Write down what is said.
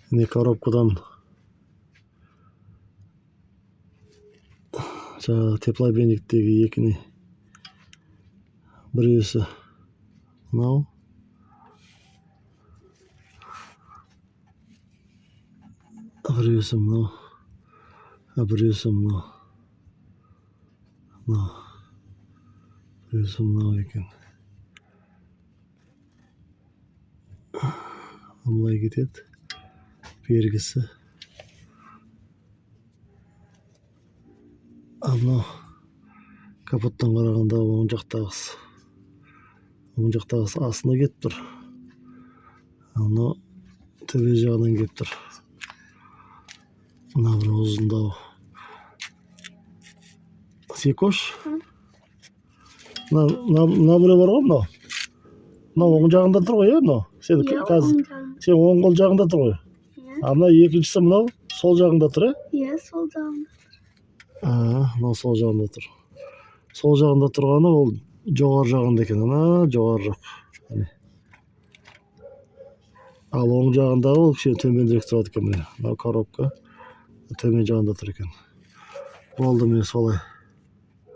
Міне коробкадан жаңағы теплообменниктегі екіні біреусі мынау, біреусі мынау, біреусі мынау, біреусі мынау екен. Былай кетеді бергісі. Мынау капоттан қарағанда оң жақтағысы астына кетіп тұр. Мынау төбе жағынан келіп тұр. Мына бір ұзындау. Секош? Мына біреу бар ғой мынау. Мынау оң жағында тұр ғой, мынау? Сен оң қол жағында тұр ғой. Мына екіншісі мынау сол жағында тұр, Иә, сол жағында. Мынау сол жағында тұр. Сол жағында тұрғаны ол жоғары жағында екен, жоғары жақ. Ал оң жағындағы ол кішкене төмендірек тұрады екен, міне. Мынау коробка төмен жағында тұр екен. Болды, міне солай.